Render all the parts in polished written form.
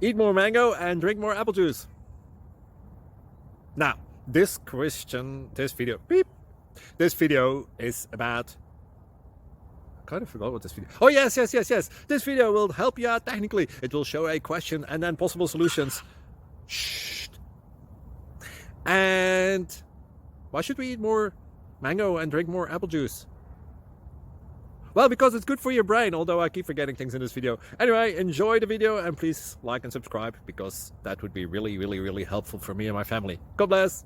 Eat more mango and drink more apple juice. Now, this video is about... I kind of forgot what this video... Oh, yes. This video will help you out technically. It will show a question and then possible solutions. Shh. And why should we eat more mango and drink more apple juice? Well, because it's good for your brain, although I keep forgetting things in this video. Anyway, enjoy the video and please like and subscribe, because that would be really helpful for me and my family. God bless!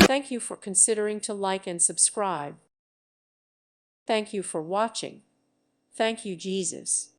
Thank you for considering to like and subscribe. Thank you for watching. Thank you, Jesus.